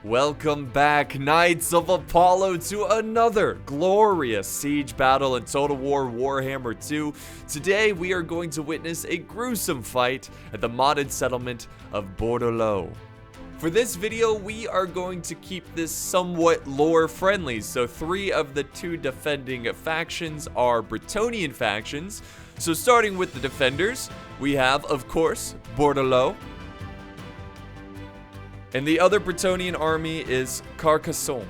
Welcome back, Knights of Apollo, to another glorious siege battle in Total War Warhammer 2. Today, we are going to witness a gruesome fight at the modded settlement of Bordeleaux. For this video, we are going to keep this somewhat lore-friendly, so 3 of the 2 defending factions are Bretonian factions. So starting with the defenders, we have, of course, Bordeleaux. And the other Bretonian army is Carcassonne.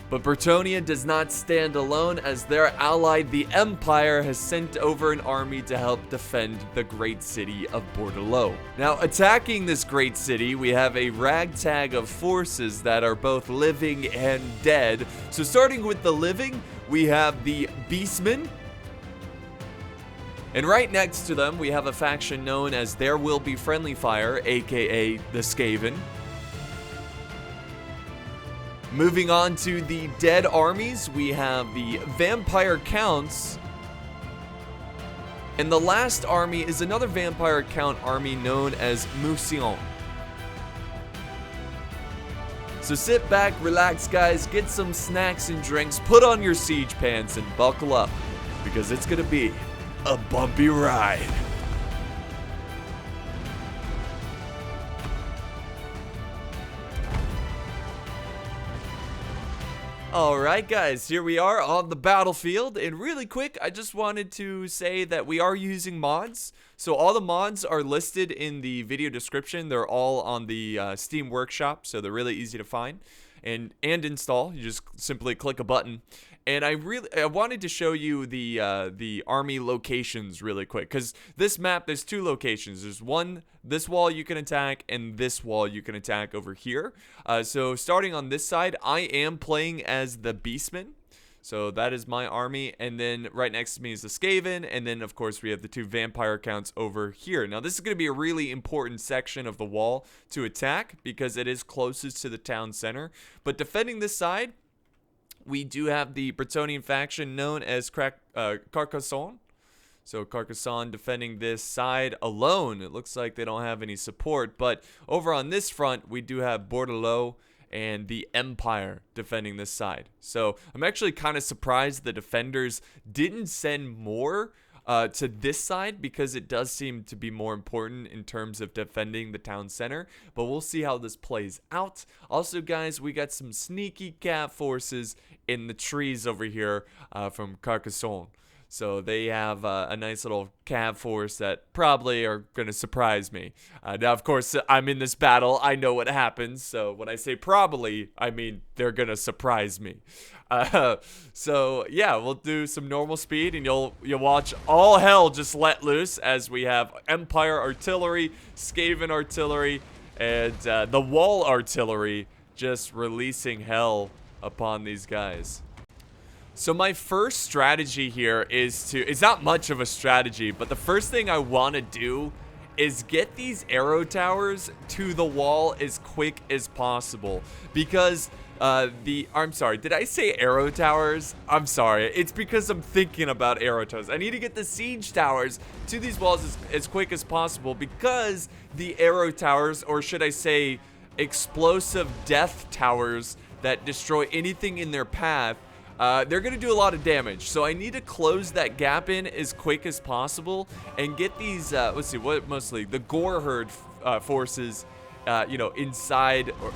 But Bretonia does not stand alone, as their ally, the Empire, has sent over an army to help defend the great city of Bordeleaux. Now, attacking this great city, we have a ragtag of forces that are both living and dead. So starting with the living, we have the Beastmen. And right next to them, we have a faction known as There Will Be Friendly Fire, aka the Skaven. Moving on to the dead armies, we have the Vampire Counts. And the last army is another Vampire Count army known as Mousillon. So sit back, relax guys, get some snacks and drinks, put on your siege pants and buckle up, because it's gonna be a bumpy ride. Alright guys, here we are on the battlefield, and really quick, I just wanted to say that we are using mods. So all the mods are listed in the video description. They're all on the Steam Workshop, so they're really easy to find and install. You just simply click a button. And I wanted to show you the army locations really quick, because this map, there's 2 locations. There's one, this wall you can attack, and this wall you can attack over here. So starting on this side, I am playing as the Beastmen. So that is my army, and then right next to me is the Skaven, and then of course we have the 2 Vampire Counts over here. Now this is going to be a really important section of the wall to attack, because it is closest to the town center. But defending this side, we do have the Bretonian faction known as Carcassonne. So Carcassonne defending this side alone. It looks like they don't have any support. But over on this front, we do have Bordeleaux and the Empire defending this side. So I'm actually kind of surprised the defenders didn't send more to this side, because it does seem to be more important in terms of defending the town center, but we'll see how this plays out. Also guys, we got some sneaky cat forces in the trees over here from Carcassonne. So they have a nice little cav force that probably are going to surprise me. Now, of course, I'm in this battle. I know what happens. So when I say probably, I mean they're going to surprise me. So yeah, we'll do some normal speed, and you'll watch all hell just let loose as we have Empire artillery, Skaven artillery, and the wall artillery just releasing hell upon these guys. So my first strategy here is it's not much of a strategy, but the first thing I want to do is get these arrow towers to the wall as quick as possible, because I'm sorry, did I say arrow towers? I'm sorry, it's because I'm thinking about arrow towers. I need to get the siege towers to these walls as quick as possible, because the arrow towers, or should I say explosive death towers that destroy anything in their path, they're going to do a lot of damage. So I need to close that gap in as quick as possible and get these, let's see, what mostly the gore herd forces, inside, or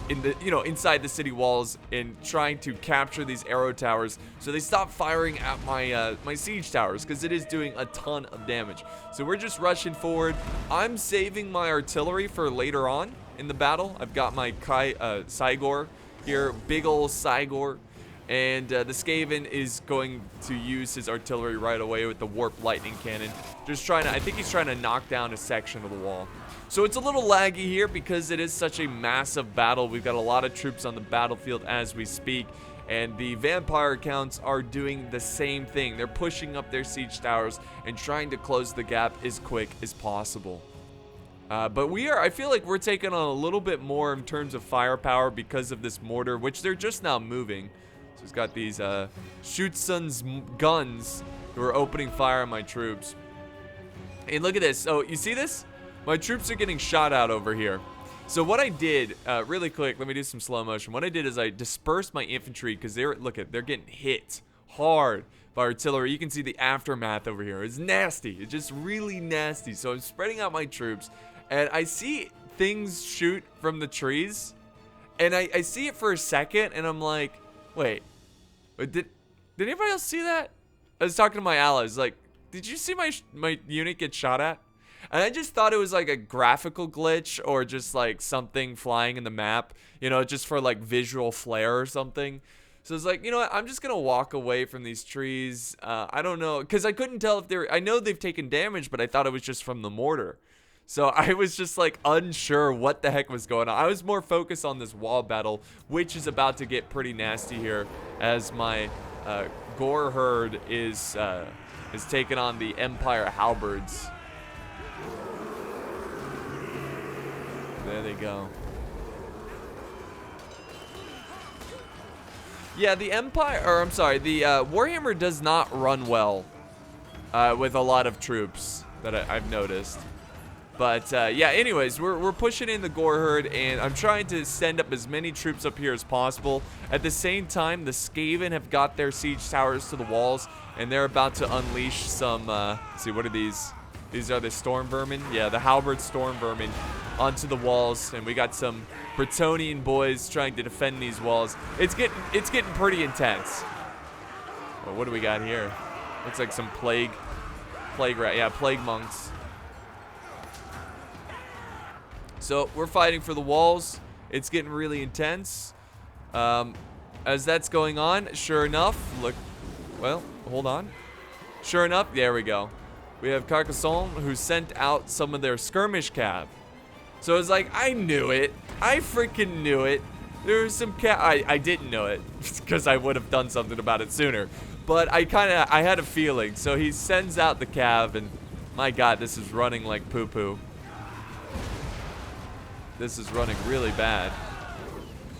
inside the city walls, and trying to capture these arrow towers so they stop firing at my my siege towers, because it is doing a ton of damage. So we're just rushing forward. I'm saving my artillery for later on in the battle. I've got my Cygor here, big ol' Cygor. And the Skaven is going to use his artillery right away with the warp lightning cannon. Just I think he's trying to knock down a section of the wall. So it's a little laggy here because it is such a massive battle. We've got a lot of troops on the battlefield as we speak. And the Vampire Counts are doing the same thing. They're pushing up their siege towers and trying to close the gap as quick as possible. But I feel like we're taking on a little bit more in terms of firepower because of this mortar, which they're just now moving. So he's got these Schutzens guns who are opening fire on my troops. And look at this. So you see this? My troops are getting shot out over here. So what I did, really quick, let me do some slow motion. What I did is I dispersed my infantry because they're getting hit hard by artillery. You can see the aftermath over here. It's nasty. It's just really nasty. So I'm spreading out my troops, and I see things shoot from the trees, and I see it for a second, and I'm like, wait, did anybody else see that? I was talking to my allies, like, did you see my unit get shot at? And I just thought it was like a graphical glitch or just like something flying in the map, you know, just for like visual flair or something. So it's like, you know what, I'm just gonna walk away from these trees. I don't know, because I couldn't tell if I know they've taken damage, but I thought it was just from the mortar. So I was just like unsure what the heck was going on. I was more focused on this wall battle, which is about to get pretty nasty here as my gore herd is taking on the Empire halberds. There they go. Yeah, the Warhammer does not run well with a lot of troops that I've noticed. But yeah, anyways, we're pushing in the gore herd, and I'm trying to send up as many troops up here as possible. At the same time, the Skaven have got their siege towers to the walls, and they're about to unleash some, let's see, what are these? These are the storm vermin. Yeah, the halberd storm vermin onto the walls, and we got some Bretonian boys trying to defend these walls. It's getting pretty intense. Well, what do we got here? Looks like some plague monks. So we're fighting for the walls. It's getting really intense. As that's going on, sure enough, look. Well, hold on. Sure enough, there we go. We have Carcassonne, who sent out some of their skirmish cav. So it's like, I knew it. I freaking knew it. There was some I didn't know it because I would have done something about it sooner. But I had a feeling. So he sends out the cav, and my God, this is running like poo-poo. This is running really bad.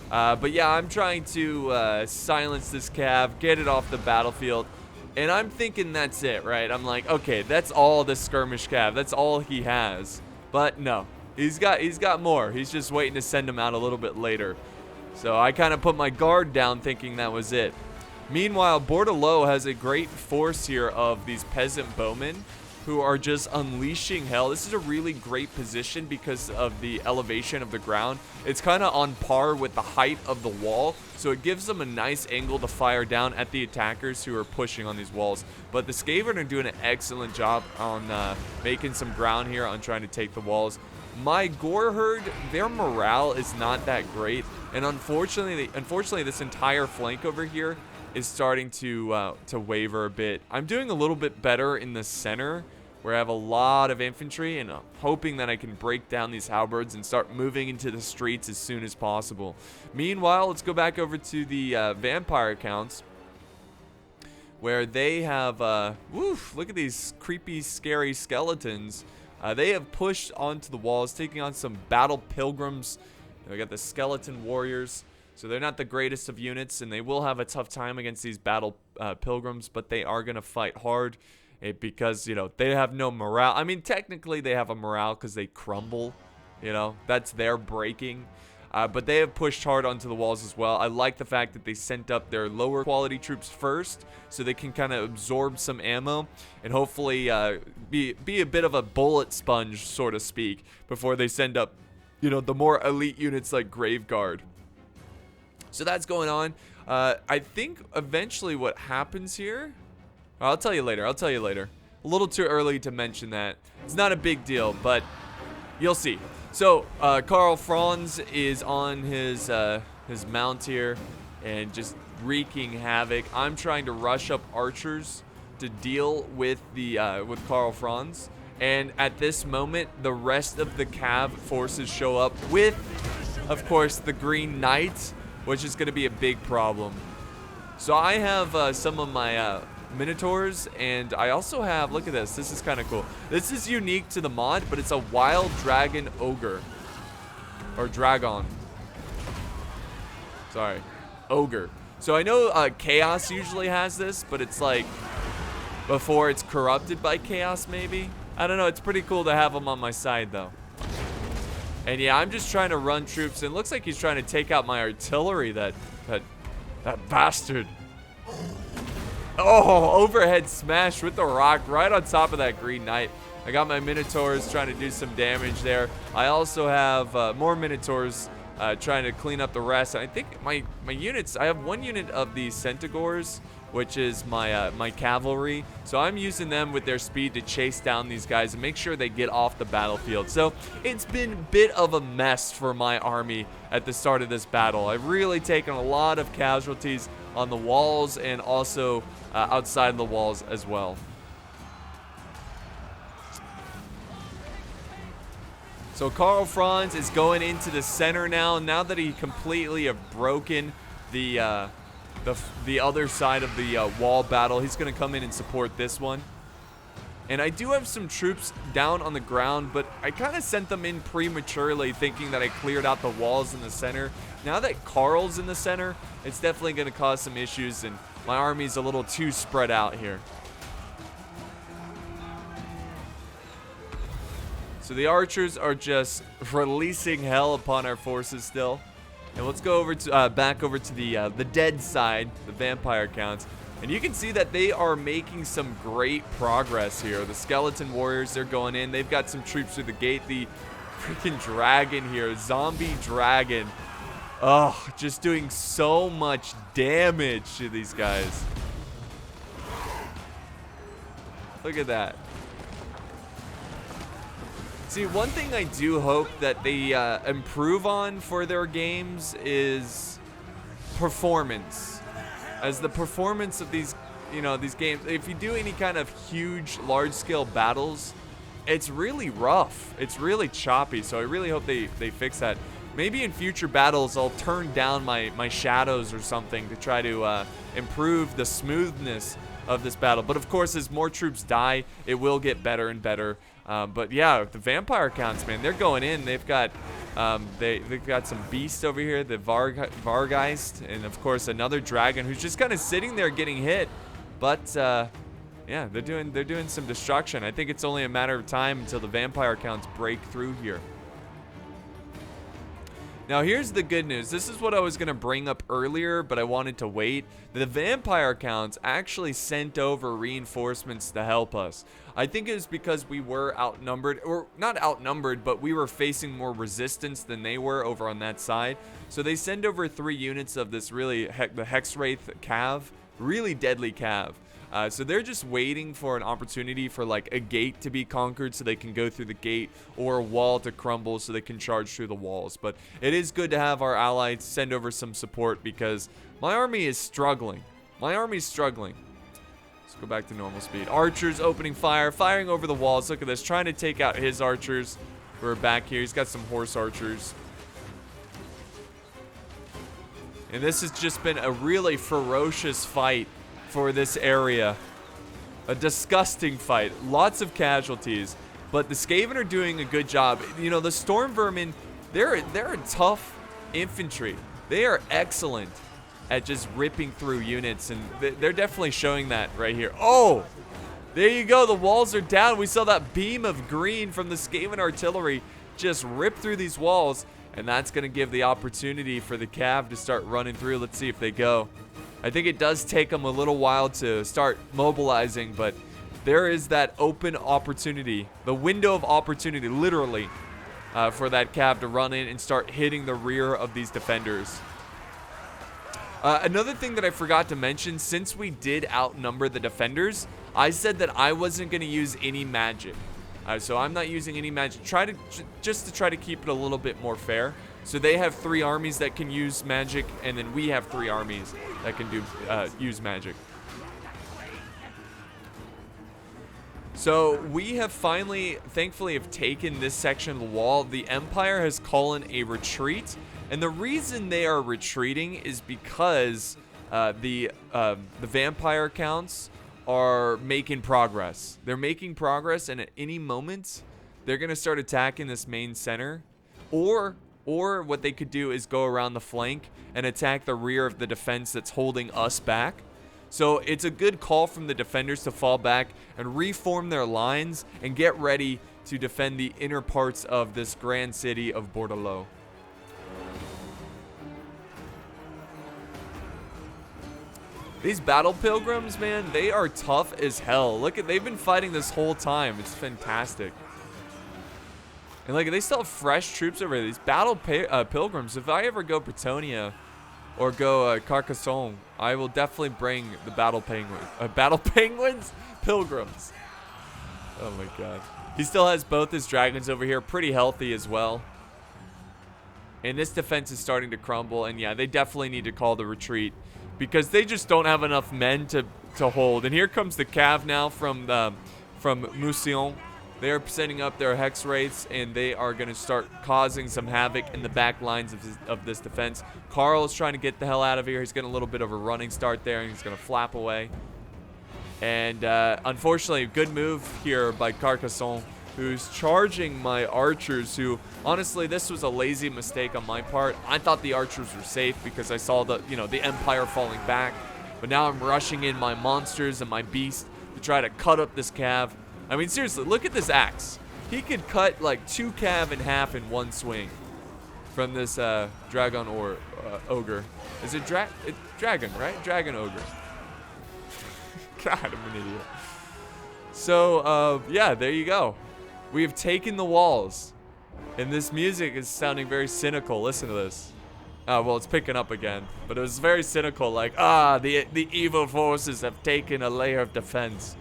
But yeah, I'm trying to silence this cav, get it off the battlefield. And I'm thinking that's it, right? I'm like, okay, that's all the skirmish cav. That's all he has. But no, he's got more. He's just waiting to send him out a little bit later. So I kind of put my guard down thinking that was it. Meanwhile, Bordeleaux has a great force here of these peasant bowmen who are just unleashing hell. This is a really great position because of the elevation of the ground. It's kind of on par with the height of the wall, so it gives them a nice angle to fire down at the attackers who are pushing on these walls. But the Skaven are doing an excellent job on making some ground here on trying to take the walls. My gore herd, their morale is not that great, and unfortunately this entire flank over here is starting to waver a bit. I'm doing a little bit better in the center, where I have a lot of infantry, and I'm hoping that I can break down these halberds and start moving into the streets as soon as possible. Meanwhile, let's go back over to the vampire accounts, where they have, look at these creepy, scary skeletons. They have pushed onto the walls, taking on some battle pilgrims. We got the skeleton warriors. So they're not the greatest of units, and they will have a tough time against these battle pilgrims, but they are going to fight hard because, you know, they have no morale. I mean, technically they have a morale because they crumble, you know. That's their breaking. But they have pushed hard onto the walls as well. I like the fact that they sent up their lower quality troops first so they can kind of absorb some ammo and hopefully be a bit of a bullet sponge, so to speak, before they send up, you know, the more elite units like Grave Guard. So that's going on. I think eventually what happens here, I'll tell you later. A little too early to mention that. It's not a big deal, but you'll see. So Karl Franz is on his mount here and just wreaking havoc. I'm trying to rush up archers to deal with with Karl Franz, and at this moment the rest of the cav forces show up with, of course, the Green Knight, which is going to be a big problem. So I have some of my Minotaurs, and I also have, look at this, this is kind of cool. This is unique to the mod, but it's a wild dragon ogre. Or dragon. Sorry. Ogre. So I know Chaos usually has this, but it's like before it's corrupted by Chaos, maybe? I don't know, it's pretty cool to have them on my side, though. And yeah, I'm just trying to run troops, and it looks like he's trying to take out my artillery, that bastard. Oh, overhead smash with the rock right on top of that Green Knight. I got my Minotaurs trying to do some damage there. I also have more Minotaurs trying to clean up the rest. I think my units, I have one unit of the Centaurs, which is my cavalry. So I'm using them with their speed to chase down these guys and make sure they get off the battlefield. So it's been a bit of a mess for my army at the start of this battle. I've really taken a lot of casualties on the walls and also outside the walls as well. So Karl Franz is going into the center now that he completely have broken the other side of the wall battle. He's going to come in and support this one. And I do have some troops down on the ground, but I kind of sent them in prematurely thinking that I cleared out the walls in the center. Now that Karl's in the center, it's definitely going to cause some issues, and my army's a little too spread out here. So the archers are just releasing hell upon our forces still. And let's go over to back over to the dead side, the vampire counts. And you can see that they are making some great progress here. The skeleton warriors, they're going in. They've got some troops through the gate. The freaking dragon here, zombie dragon. Oh, just doing so much damage to these guys. Look at that. See, one thing I do hope that they improve on for their games is performance. As the performance of these, these games, if you do any kind of huge, large-scale battles, it's really rough. It's really choppy, so I really hope they fix that. Maybe in future battles, I'll turn down my shadows or something to try to improve the smoothness of this battle. But of course, as more troops die, it will get better and better. But yeah, the vampire counts, man, they're going in. They've got they've got some beasts over here, the Vargeist, and of course another dragon who's just kind of sitting there getting hit. But yeah, they're doing some destruction. I think it's only a matter of time until the vampire counts break through here. Now here's the good news. This is what I was going to bring up earlier, but I wanted to wait. The vampire counts actually sent over reinforcements to help us. I think it was because we were outnumbered, or not outnumbered, but we were facing more resistance than they were over on that side. So they send over 3 units of this the Hexwraith Cav, really deadly Cav. So they're just waiting for an opportunity for like a gate to be conquered so they can go through the gate, or a wall to crumble so they can charge through the walls. But it is good to have our allies send over some support because my army is struggling. My army's struggling. Let's go back to normal speed. Archers opening fire, firing over the walls. Look at this, trying to take out his archers. We're back here. He's got some horse archers. And this has just been a really ferocious fight for this area. A disgusting fight. Lots of casualties. But the Skaven are doing a good job. You know, the Storm Vermin, they're a tough infantry. They are excellent at just ripping through units, and they're definitely showing that right here. Oh! There you go. The walls are down. We saw that beam of green from the Skaven artillery just rip through these walls, and that's going to give the opportunity for the Cav to start running through. Let's see if they go. I think it does take them a little while to start mobilizing, but there is that open opportunity, the window of opportunity, literally, for that Cav to run in and start hitting the rear of these defenders. Another thing that I forgot to mention, since we did outnumber the defenders, I said that I wasn't going to use any magic. So I'm not using any magic. Just to try to keep it a little bit more fair. So they have 3 armies that can use magic, and then we have 3 armies that can use magic. So we have finally, thankfully, have taken this section of the wall. The Empire has called in a retreat, and the reason they are retreating is because the vampire counts are making progress. They're making progress, and at any moment, they're going to start attacking this main center, or what they could do is go around the flank and attack the rear of the defense that's holding us back. So it's a good call from the defenders to fall back and reform their lines and get ready to defend the inner parts of this grand city of Bordeleaux. These battle pilgrims, man, they are tough as hell. Look at, they've been fighting this whole time. It's fantastic. And like, they still have fresh troops over there. These battle pilgrims. If I ever go Bretonia or go Carcassonne, I will definitely bring the battle penguins, pilgrims. Oh my god. He still has both his dragons over here, pretty healthy as well. And this defense is starting to crumble. And yeah, they definitely need to call the retreat, because they just don't have enough men to hold. And here comes the cav now from Mousillon. They are setting up their hex wraiths, and they are going to start causing some havoc in the back lines of this defense. Carl is trying to get the hell out of here. He's getting a little bit of a running start there, and he's going to flap away. And unfortunately, good move here by Carcassonne, who's charging my archers, who, honestly, this was a lazy mistake on my part. I thought the archers were safe because I saw the Empire falling back. But now I'm rushing in my monsters and my beast to try to cut up this cav. I mean, seriously, look at this axe. He could cut like 2 cav in half in one swing from this dragon or ogre. Is it dragon, right? Dragon ogre. God, I'm an idiot. So, yeah, there you go. We have taken the walls. And this music is sounding very cynical. Listen to this. Oh, well, it's picking up again. But it was very cynical, like, the evil forces have taken a layer of defense.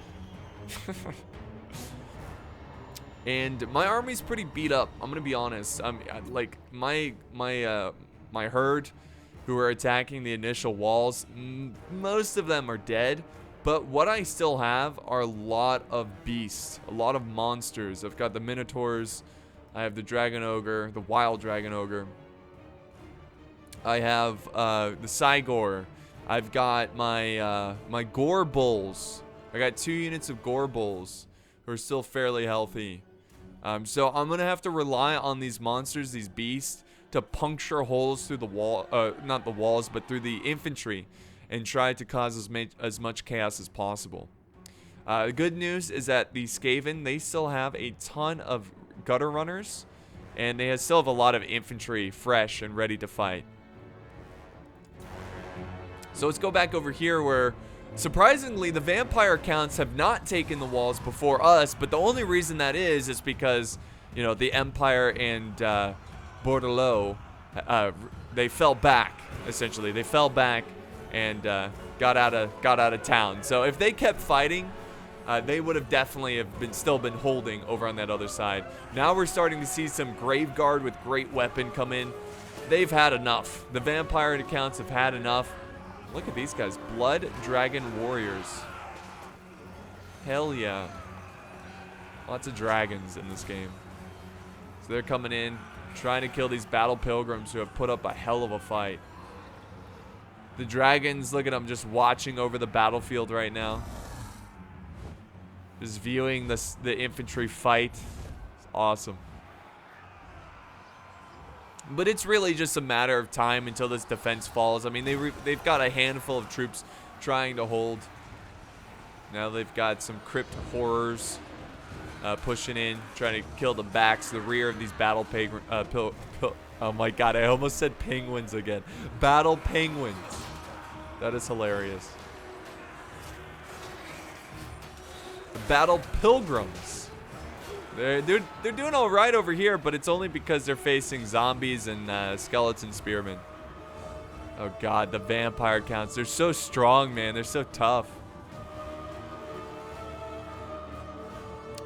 And my army's pretty beat up. I'm gonna be honest. Like my herd, who are attacking the initial walls, most of them are dead. But what I still have are a lot of beasts, a lot of monsters. I've got the minotaurs. I have the dragon ogre, the wild dragon ogre. I have the Cygor. I've got my gore bulls. I got 2 units of gore bulls who are still fairly healthy. So I'm going to have to rely on these monsters, these beasts, to puncture holes through the wall, not the walls, but through the infantry, and try to cause as much chaos as possible. The good news is that the Skaven, they still have a ton of gutter runners, and they still have a lot of infantry fresh and ready to fight. So let's go back over here where, surprisingly, the vampire counts have not taken the walls before us, but the only reason that is because, you know, the Empire and Bordeleaux, they fell back, essentially. They fell back and got out of town. So if they kept fighting, they would have definitely still been holding over on that other side. Now we're starting to see some Graveguard with great weapon come in. They've had enough. The vampire accounts have had enough. Look at these guys. Blood Dragon Warriors. Hell yeah. Lots of dragons in this game. So they're coming in, trying to kill these battle pilgrims who have put up a hell of a fight. The dragons, look at them just watching over the battlefield right now. Just viewing the infantry fight. It's awesome. But it's really just a matter of time until this defense falls. I mean, they've got a handful of troops trying to hold. Now they've got some crypt horrors pushing in, trying to kill the backs, the rear of these battle oh my god, I almost said penguins again. Battle penguins. That is hilarious. The battle pilgrims. They're doing all right over here, but it's only because they're facing zombies and skeleton spearmen. Oh god, the vampire counts. They're so strong, man. They're so tough.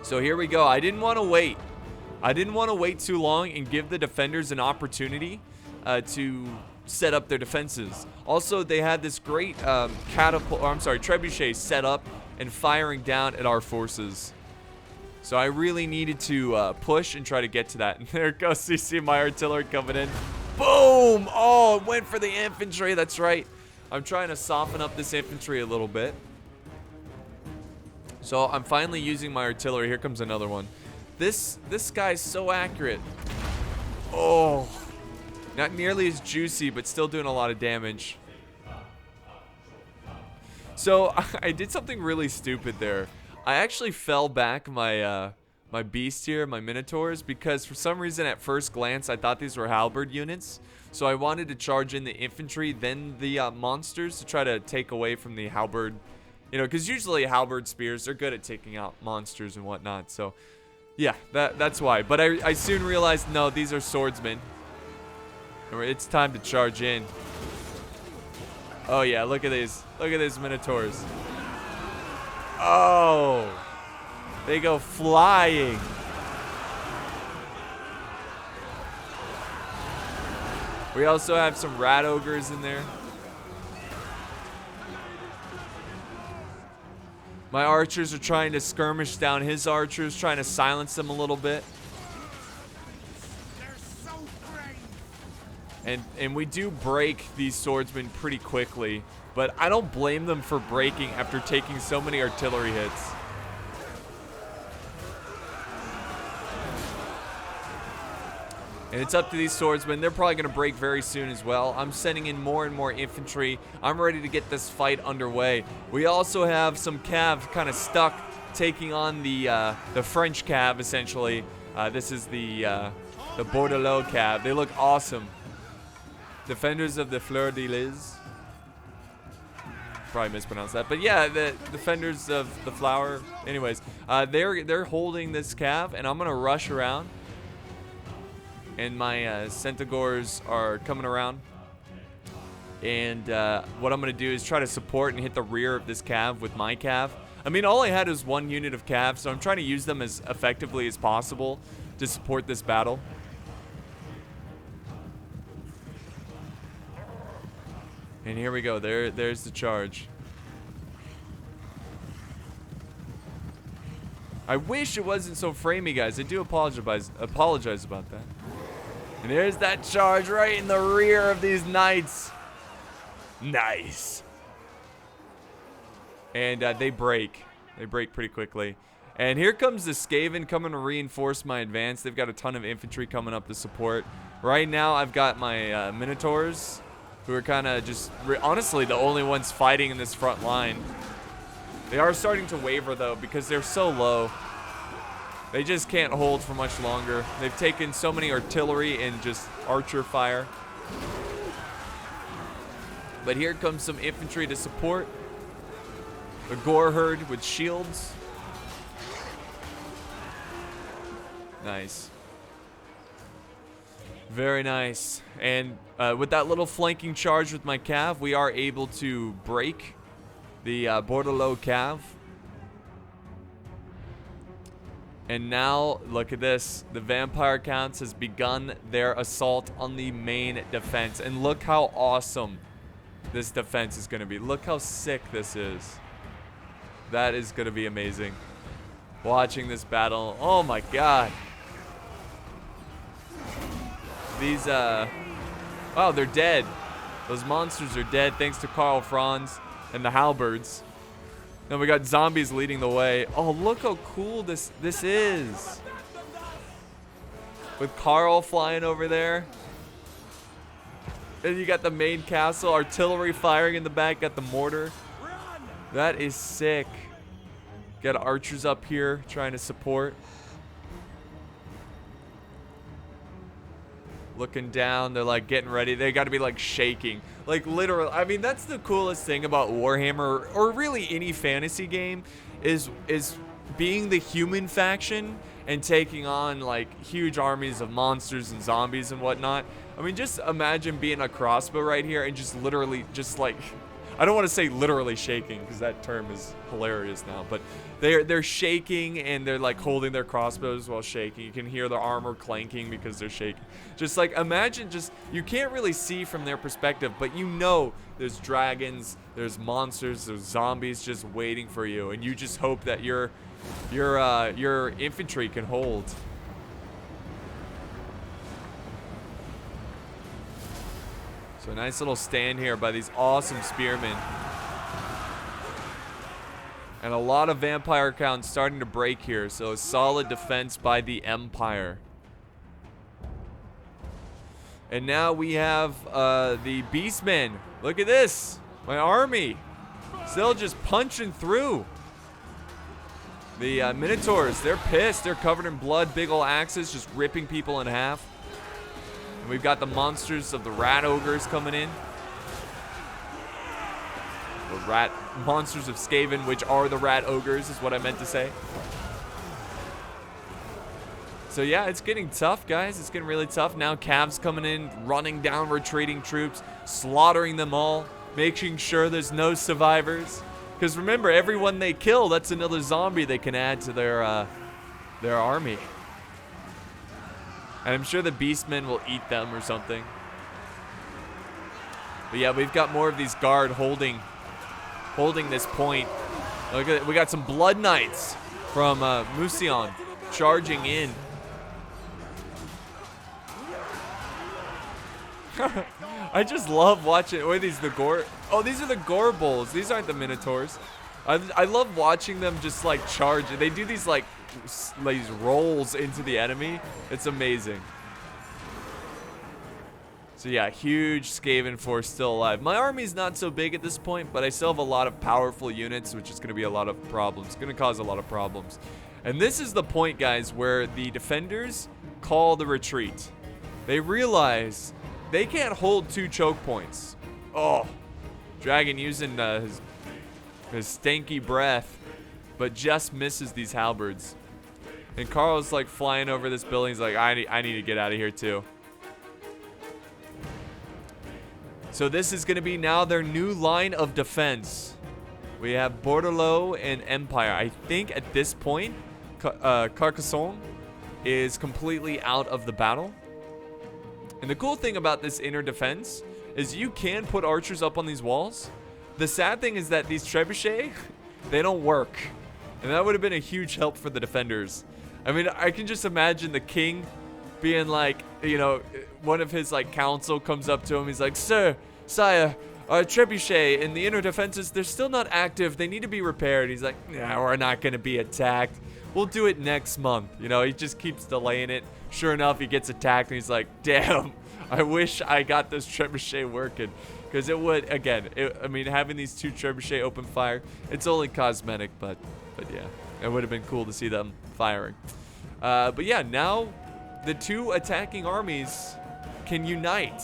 So here we go. I didn't want to wait. I didn't want to wait too long and give the defenders an opportunity to set up their defenses. Also, they had this great trebuchet set up and firing down at our forces. So I really needed to push and try to get to that. And there it goes. You see my artillery coming in. Boom! Oh, it went for the infantry. That's right. I'm trying to soften up this infantry a little bit. So I'm finally using my artillery. Here comes another one. This guy's so accurate. Oh. Not nearly as juicy, but still doing a lot of damage. So I did something really stupid there. I actually fell back my my beast here, my minotaurs, because for some reason at first glance I thought these were halberd units. So I wanted to charge in the infantry, then the monsters to try to take away from the halberd. You know, because usually halberd spears, they're good at taking out monsters and whatnot. So yeah, that's why. But I soon realized, no, these are swordsmen. It's time to charge in. Oh yeah, look at these. Look at these minotaurs. Oh, they go flying. We also have some rat ogres in there. My archers are trying to skirmish down his archers, trying to silence them a little bit. And we do break these swordsmen pretty quickly, but I don't blame them for breaking after taking so many artillery hits. And it's up to these swordsmen. They're probably going to break very soon as well. I'm sending in more and more infantry. I'm ready to get this fight underway. We also have some cav kind of stuck taking on the French cav, essentially. This is the Bordeleaux cav. They look awesome. Defenders of the Fleur de Lis. Probably mispronounced that, but yeah, the defenders of the flower. Anyways, they're holding this cav, and I'm gonna rush around. And my Centaurs are coming around. And what I'm gonna do is try to support and hit the rear of this cav with my cav. I mean, all I had was one unit of cav, so I'm trying to use them as effectively as possible to support this battle. And here we go. There's the charge. I wish it wasn't so framey, guys. I do apologize about that. And there's that charge right in the rear of these knights. Nice. And they break. They break pretty quickly. And here comes the Skaven coming to reinforce my advance. They've got a ton of infantry coming up to support. Right now, I've got my Minotaurs, who are kind of just, honestly, the only ones fighting in this front line. They are starting to waver, though, because they're so low. They just can't hold for much longer. They've taken so many artillery and just archer fire. But here comes some infantry to support. The Gore Herd with shields. Nice. Very nice. And with that little flanking charge with my cav, we are able to break the Bordeleaux cav. And now, look at this. The Vampire Counts has begun their assault on the main defense. And look how awesome this defense is going to be. Look how sick this is. That is going to be amazing. Watching this battle. Oh my god. These, wow, they're dead. Those monsters are dead thanks to Karl Franz and the halberds. Then we got zombies leading the way. Oh, look how cool this is. With Karl flying over there. And you got the main castle, artillery firing in the back, got the mortar. That is sick. Got archers up here trying to support. Looking down, they're like getting ready. They got to be like shaking. Like literally, I mean, that's the coolest thing about Warhammer, or really any fantasy game, is being the human faction and taking on like huge armies of monsters and zombies and whatnot. I mean, just imagine being a crossbow right here and just literally just like, I don't want to say literally shaking because that term is hilarious now, but they're shaking and they're like holding their crossbows while shaking. You can hear their armor clanking because they're shaking. Just like imagine, just you can't really see from their perspective, but you know there's dragons, there's monsters, there's zombies just waiting for you, and you just hope that your infantry can hold. So a nice little stand here by these awesome spearmen. And a lot of vampire counts starting to break here. So a solid defense by the Empire. And now we have the Beastmen. Look at this. My army. Still just punching through. The Minotaurs, they're pissed. They're covered in blood, big ol' axes, just ripping people in half. And we've got the monsters of the rat ogres coming in. The rat monsters of Skaven, which are the rat ogres, is what I meant to say. So yeah, it's getting tough, guys. It's getting really tough. Now Cavs coming in, running down retreating troops, slaughtering them all, making sure there's no survivors. Because remember, everyone they kill, that's another zombie they can add to their army. And I'm sure the beastmen will eat them or something. But yeah, we've got more of these guard holding this point. Look at it. We got some blood knights from Musion charging in. I just love watching. What are these? The gore? Oh, these are the Gorbals. These aren't the Minotaurs. I love watching them just like charge. They do these like these rolls into the enemy. It's amazing. So yeah, huge Skaven force still alive. My army's not so big at this point, but I still have a lot of powerful units, which is going to be a lot of problems. It's going to cause a lot of problems. And this is the point, guys, where the defenders call the retreat. They realize they can't hold 2 choke points. Oh, Dragon using his stanky breath, but just misses these halberds. And Carl's like flying over this building. He's like, I need to get out of here too. So this is going to be now their new line of defense. We have Bordeleaux and Empire. I think at this point, Carcassonne is completely out of the battle. And the cool thing about this inner defense is you can put archers up on these walls. The sad thing is that these trebuchets, they don't work. And that would have been a huge help for the defenders. I mean, I can just imagine the king being like, you know, one of his like council comes up to him. He's like, sir, sire, our trebuchet in the inner defenses, they're still not active. They need to be repaired. He's like, nah, we're not going to be attacked. We'll do it next month. You know, he just keeps delaying it. Sure enough, he gets attacked and he's like, damn, I wish I got this trebuchet working. Because it would, again, I mean, having these 2 trebuchet open fire, it's only cosmetic, but yeah, it would have been cool to see them firing. But yeah, now the 2 attacking armies can unite,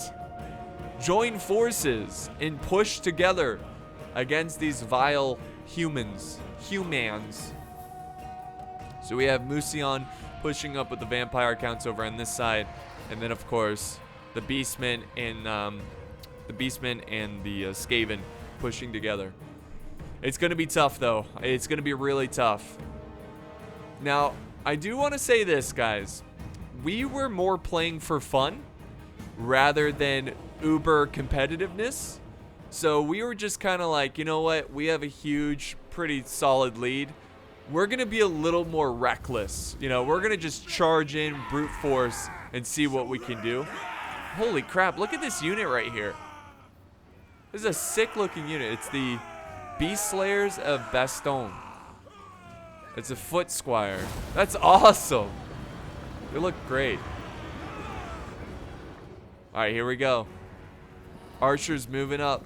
join forces, and push together against these vile humans. So we have Musion pushing up with the vampire counts over on this side, and then of course the beastmen and the Skaven pushing together. It's gonna be tough though. It's gonna be really tough. Now, I do want to say this, guys. We were more playing for fun rather than uber competitiveness. So we were just kind of like, you know what? We have a huge, pretty solid lead. We're going to be a little more reckless. You know, we're going to just charge in, brute force, and see what we can do. Holy crap, look at this unit right here. This is a sick-looking unit. It's the Beast Slayers of Baston. It's a foot squire. That's awesome. They look great. All right, here we go. Archers moving up.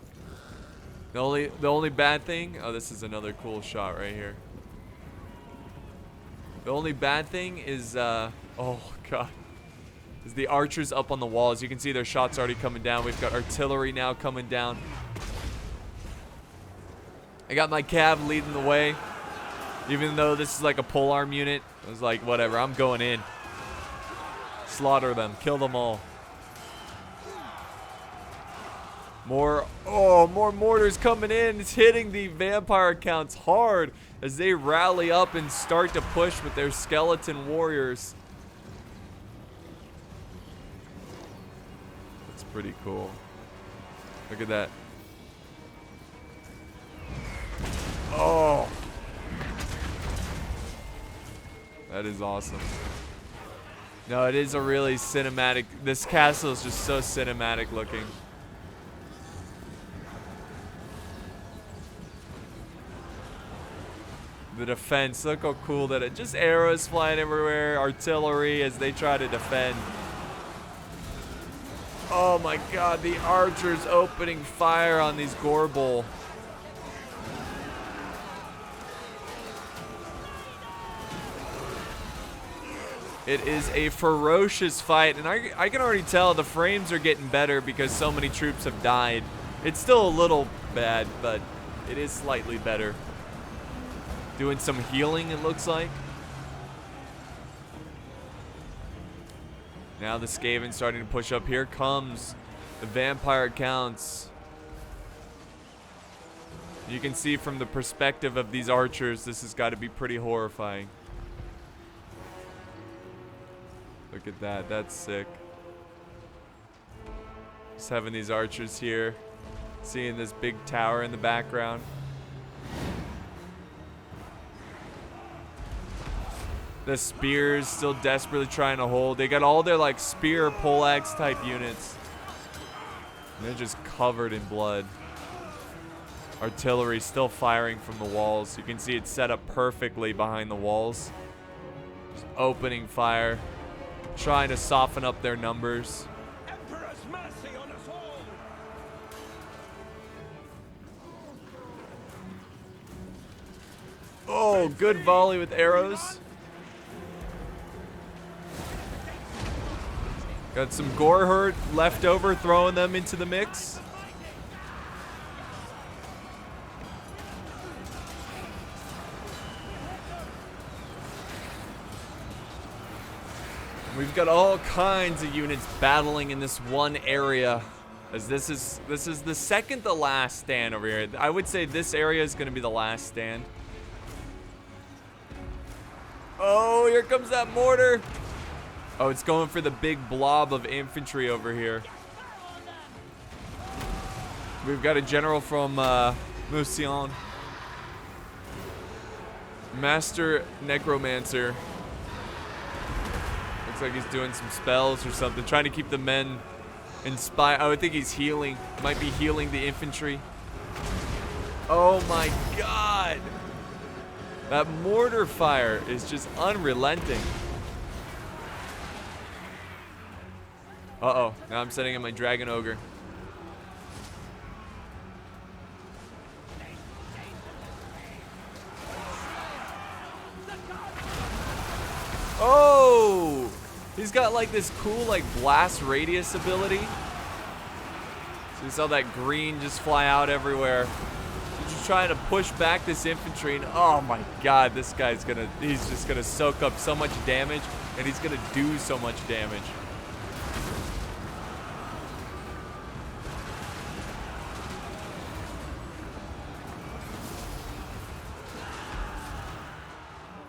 The only bad thing, oh, this is another cool shot right here. The only bad thing is, oh god, is the archers up on the walls. You can see their shots already coming down. We've got artillery now coming down. I got my cav leading the way. Even though this is like a polearm unit, I was like, whatever, I'm going in. Slaughter them, kill them all. More mortars coming in. It's hitting the vampire counts hard as they rally up and start to push with their skeleton warriors. That's pretty cool. Look at that. Oh. That is awesome. No, it is a really cinematic. This castle is just so cinematic looking. The defense, look how cool that it just arrows flying everywhere, artillery as they try to defend. Oh my god, the archers opening fire on these Gorbel. It is a ferocious fight, and I can already tell the frames are getting better because so many troops have died. It's still a little bad, but it is slightly better. Doing some healing, it looks like. Now the Skaven's starting to push up. Here comes the vampire counts. You can see from the perspective of these archers, this has got to be pretty horrifying. Look at that. That's sick. Just having these archers here. Seeing this big tower in the background. The spears still desperately trying to hold. They got all their like spear poleaxe type units. And they're just covered in blood. Artillery still firing from the walls. You can see it's set up perfectly behind the walls. Just opening fire. Trying to soften up their numbers. Emperor's mercy on us all. Oh, good volley with arrows. Got some gore hurt left over, throwing them into the mix. We've got all kinds of units battling in this one area, as this is the second to last stand over here. I would say this area is going to be the last stand. Oh, here comes that mortar. Oh, it's going for the big blob of infantry over here. We've got a general from Mousillon. Master Necromancer. Looks like he's doing some spells or something, trying to keep the men inspired. Oh, I think he's healing. Might be healing the infantry. Oh my god. That mortar fire is just unrelenting. Uh-oh. Now I'm setting in my Dragon Ogre. Oh! He's got like this cool like blast radius ability. So you saw that green just fly out everywhere. He's just trying to push back this infantry, and oh my god, this guy's he's just gonna soak up so much damage, and he's gonna do so much damage.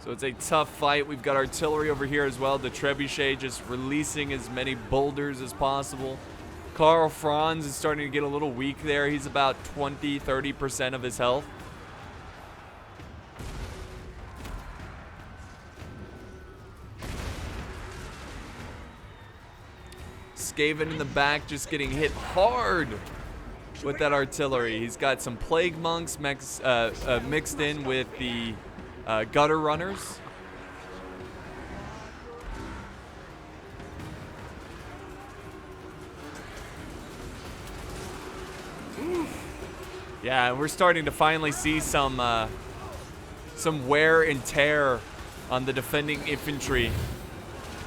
So it's a tough fight. We've got artillery over here as well. The trebuchet just releasing as many boulders as possible. Karl Franz is starting to get a little weak there. He's about 20-30% of his health. Skaven in the back just getting hit hard with that artillery. He's got some plague monks mixed in with the gutter runners. Yeah, we're starting to finally see some wear and tear on the defending infantry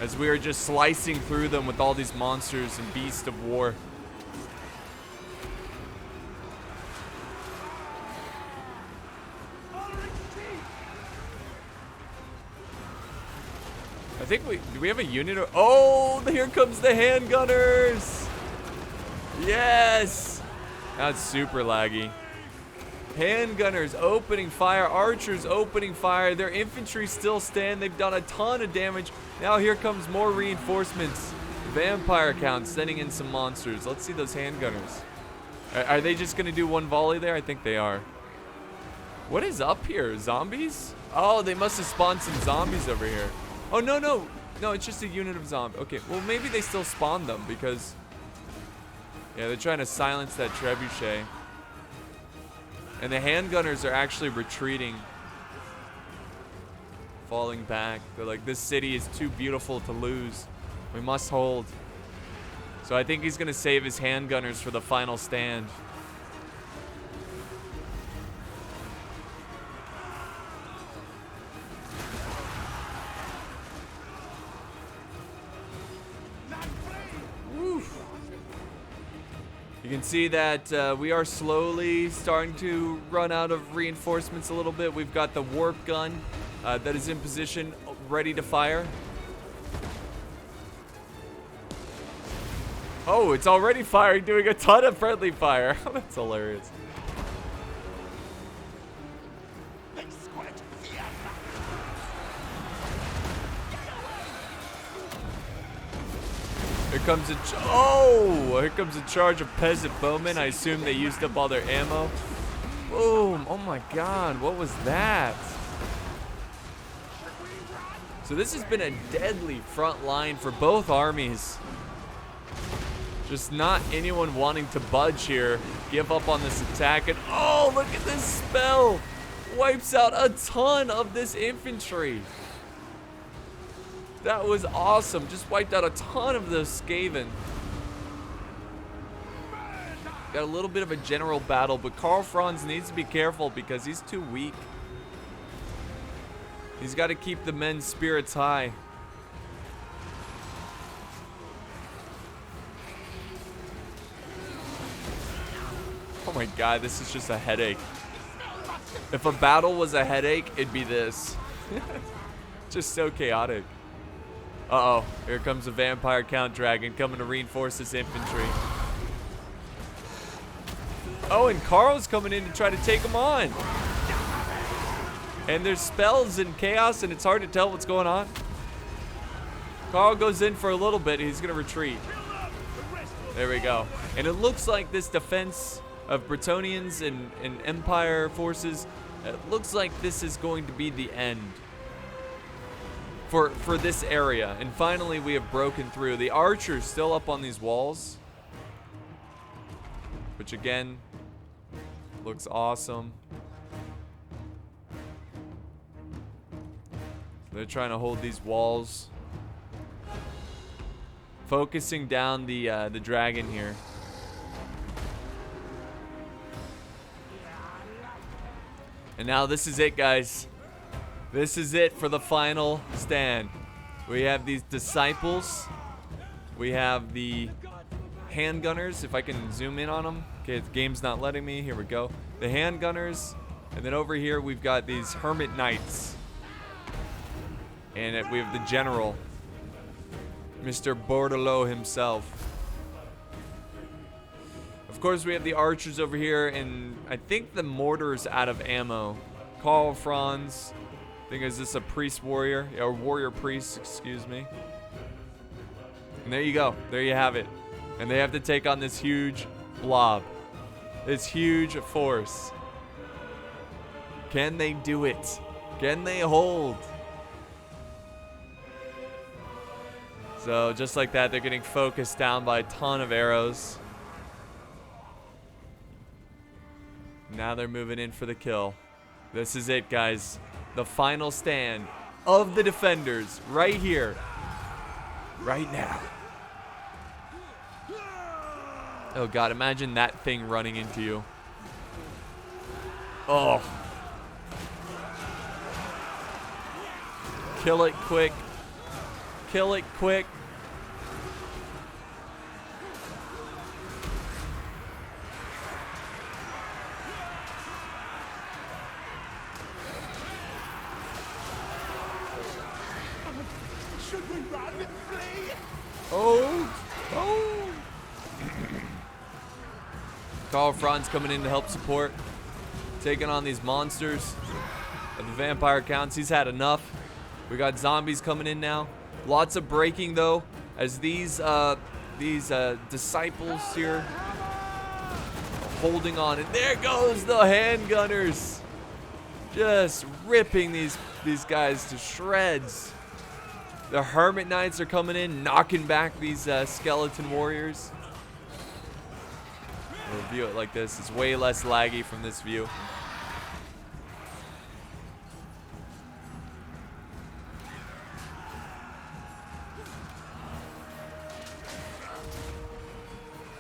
as we are just slicing through them with all these monsters and beasts of war. I think do we have a unit? Oh, here comes the handgunners. Yes. That's super laggy. Handgunners opening fire. Archers opening fire. Their infantry still stand. They've done a ton of damage. Now here comes more reinforcements. Vampire count sending in some monsters. Let's see those handgunners. Are they just going to do one volley there? I think they are. What is up here? Zombies? Oh, they must have spawned some zombies over here. Oh, no, no. No, it's just a unit of zombies. Okay, well, maybe they still spawn them because... yeah, they're trying to silence that trebuchet. And the handgunners are actually retreating. Falling back. They're like, this city is too beautiful to lose. We must hold. So I think he's going to save his handgunners for the final stand. You can see that we are slowly starting to run out of reinforcements a little bit. We've got the warp gun that is in position, ready to fire. Oh, it's already firing, doing a ton of friendly fire. That's hilarious. Here comes here comes a charge of peasant bowmen. I assume they used up all their ammo. Boom! Oh my God, what was that? So this has been a deadly front line for both armies. Just not anyone wanting to budge here. Give up on this attack, and oh, look at this spell! Wipes out a ton of this infantry. That was awesome. Just wiped out a ton of those Skaven. Got a little bit of a general battle, but Karl Franz needs to be careful because he's too weak. He's got to keep the men's spirits high. Oh my God, this is just a headache. If a battle was a headache, it'd be this. Just so chaotic. Uh-oh, here comes a vampire count dragon coming to reinforce this infantry. Oh, and Karl's coming in to try to take him on. And there's spells and chaos, and it's hard to tell what's going on. Karl goes in for a little bit. He's going to retreat. There we go. And it looks like this defense of Bretonians and Empire forces, it looks like this is going to be the end for this area. And finally, we have broken through. The archers still up on these walls, which again looks awesome. They're trying to hold these walls, focusing down the dragon here. And now this is it, guys. This is it for the final stand. We have these disciples. We have the handgunners, if I can zoom in on them. Okay, the game's not letting me. Here we go. The handgunners. And then over here, we've got these hermit knights. And we have the general, Mr. Bordeleaux himself. Of course, we have the archers over here, and I think the mortar's out of ammo. Karl Franz, I think, is this a priest warrior? Or warrior priest, excuse me. And there you go. There you have it. And they have to take on this huge blob. This huge force. Can they do it? Can they hold? So just like that, they're getting focused down by a ton of arrows. Now they're moving in for the kill. This is it, guys. The final stand of the defenders right here, right now. Oh God, imagine that thing running into you. Oh. Kill it quick. Kill it quick. Should we run? Flee? Oh. Oh. Karl Franz coming in to help support. Taking on these monsters of the vampire counts. He's had enough. We got zombies coming in now. Lots of breaking though, as these disciples here holding on. And there goes the handgunners, just ripping these guys to shreds. The hermit knights are coming in, knocking back these skeleton warriors. We'll view it like this. It's way less laggy from this view.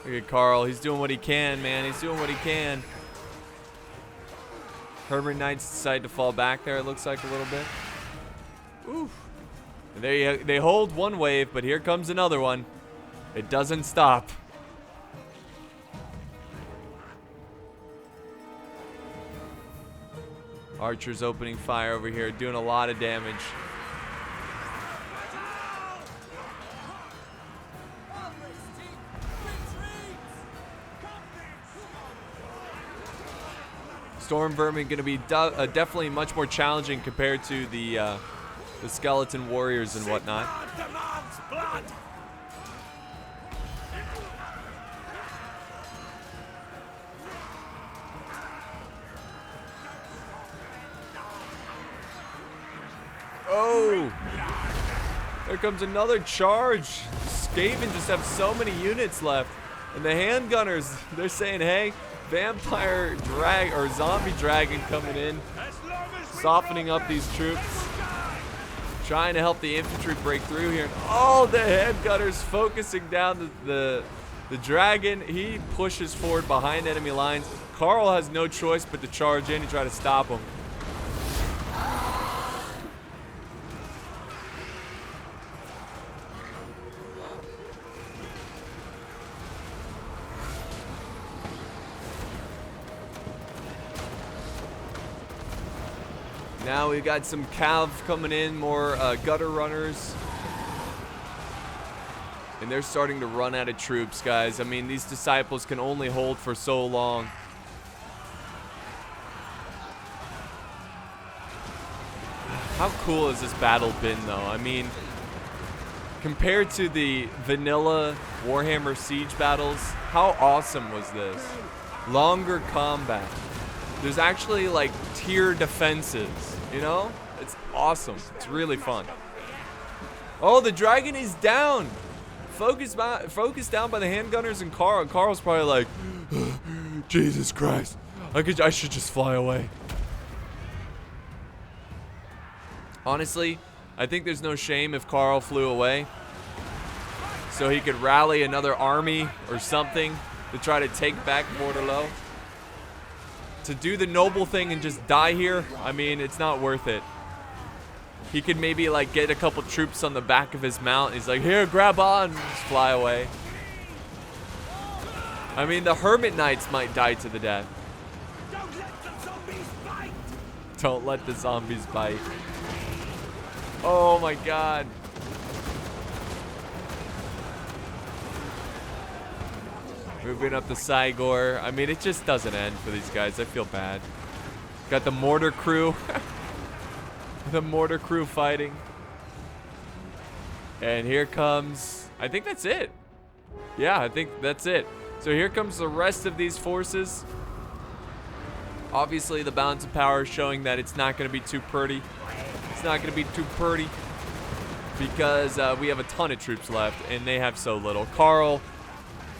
Look at Karl. He's doing what he can, man. He's doing what he can. Hermit Knights decide to fall back there, it looks like, a little bit. Oof. And they hold one wave, but here comes another one. It doesn't stop. Archers opening fire over here, doing a lot of damage. Storm Vermin going to be definitely much more challenging compared to the skeleton warriors and whatnot. Demands blood. Oh! There comes another charge. Skaven just have so many units left. And the handgunners, they're saying, hey, vampire drag or zombie dragon coming in, softening up these troops, trying to help the infantry break through here. Oh, the handgunners focusing down the dragon. He pushes forward behind enemy lines. Carl has no choice but to charge in and try to stop him. Now we've got some cav coming in, more gutter runners. And they're starting to run out of troops, guys. I mean, these disciples can only hold for so long. How cool has this battle been, though? I mean, compared to the vanilla Warhammer Siege battles, how awesome was this? Longer combat. There's actually like tier defenses, you know? It's awesome. It's really fun. Oh, the dragon is down. Focused down by the handgunners and Carl. And Carl's probably like, Jesus Christ, I should just fly away. Honestly, I think there's no shame if Carl flew away, so he could rally another army or something to try to take back Bordeleaux. To do the noble thing and just die here, I mean, it's not worth it. He could maybe like get a couple troops on the back of his mount. He's like, here, grab on, and just fly away. I mean, the Hermit Knights might die to the death. Don't let the zombies bite. Don't let the zombies bite. Oh my God. Moving up the Cygor. I mean, it just doesn't end for these guys. I feel bad. Got the mortar crew. The mortar crew fighting. And here comes, I think that's it. Yeah, I think that's it. So here comes the rest of these forces. Obviously, the balance of power is showing that it's not going to be too pretty. It's not going to be too pretty because we have a ton of troops left and they have so little. Carl,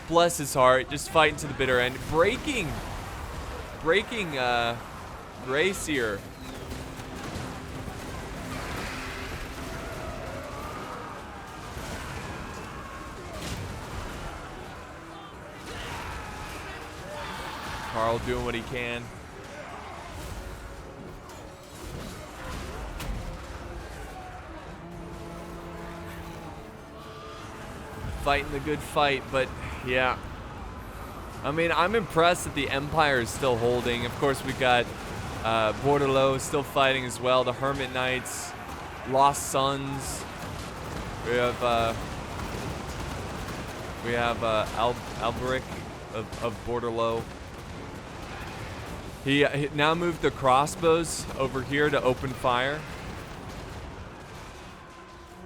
bless his heart, just fighting to the bitter end. Breaking Gracier. Carl doing what he can. Fighting the good fight, but yeah. I mean, I'm impressed that the Empire is still holding. Of course, we got Bordeleaux still fighting as well. The Hermit Knights, Lost Sons. We have Alberic of Bordeleaux. He now moved the crossbows over here to open fire.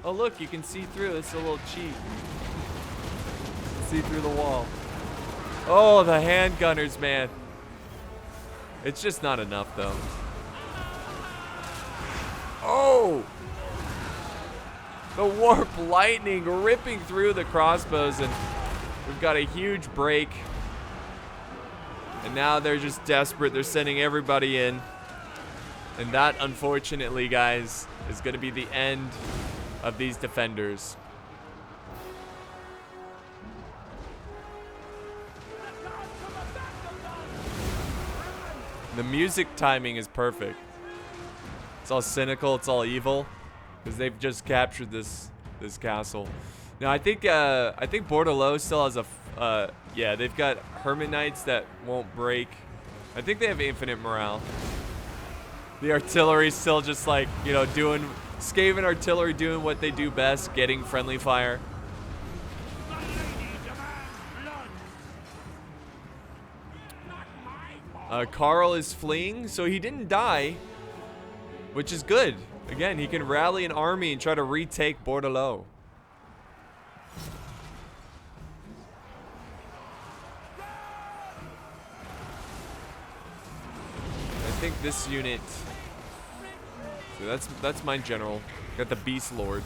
Oh look, you can see through. It's a little cheat. See through the wall. Oh, the handgunners, man. It's just not enough, though. Oh! The warp lightning ripping through the crossbows, and we've got a huge break. And now they're just desperate. They're sending everybody in. And that, unfortunately, guys, is going to be the end of these defenders. The music timing is perfect. It's all cynical, it's all evil, because they've just captured this castle. Now I think Bordeleaux still has a yeah, they've got Hermit Knights that won't break. I think they have infinite morale. The artillery's still just like, you know, doing Skaven artillery doing what they do best, getting friendly fire. The lady demands blood. Not my fault. Carl is fleeing, so he didn't die, which is good. Again, he can rally an army and try to retake Bordeleaux. I think this unit. So that's my general. Got the Beast Lord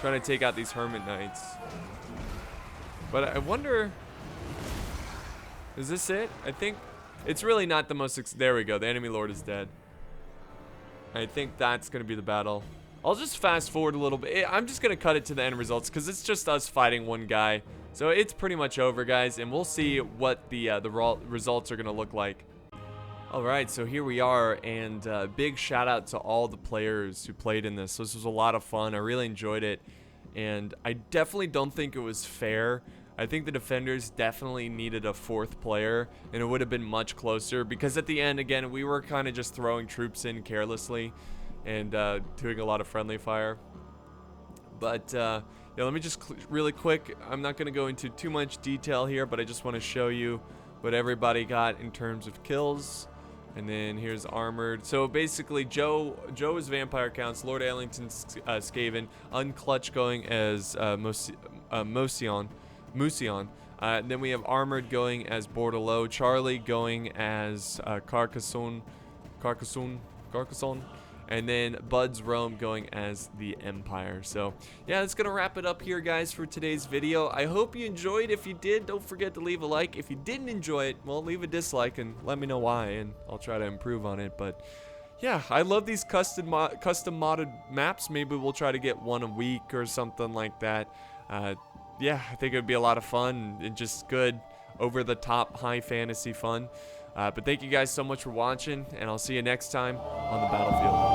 trying to take out these Hermit Knights. But I wonder, is this it? I think it's really not the most. There we go. The enemy lord is dead. I think that's going to be the battle. I'll just fast forward a little bit. I'm just going to cut it to the end results because it's just us fighting one guy. So it's pretty much over, guys, and we'll see what the results are going to look like. All right, so here we are, and big shout out to all the players who played in this. This was a lot of fun. I really enjoyed it, and I definitely don't think it was fair. I think the defenders definitely needed a fourth player, and it would have been much closer because at the end, again, we were kind of just throwing troops in carelessly and doing a lot of friendly fire. But yeah, let me just really quick, I'm not going to go into too much detail here, but I just want to show you what everybody got in terms of kills. And then here's armored. So basically, Joe is vampire counts, Lord Allington's Skaven, Unclutch going as Mousillon. Then we have armored going as Bordeleaux, Charlie going as Carcassonne, and then Bud's Rome going as the Empire. So yeah, that's gonna wrap it up here, guys, for today's video. I hope you enjoyed. If you did, don't forget to leave a like. If you didn't enjoy it, well, leave a dislike and let me know why, and I'll try to improve on it. But yeah, I love these custom modded maps. Maybe we'll try to get one a week or something like that. Yeah, I think it would be a lot of fun and just good, over-the-top, high fantasy fun. But thank you guys so much for watching, and I'll see you next time on the battlefield.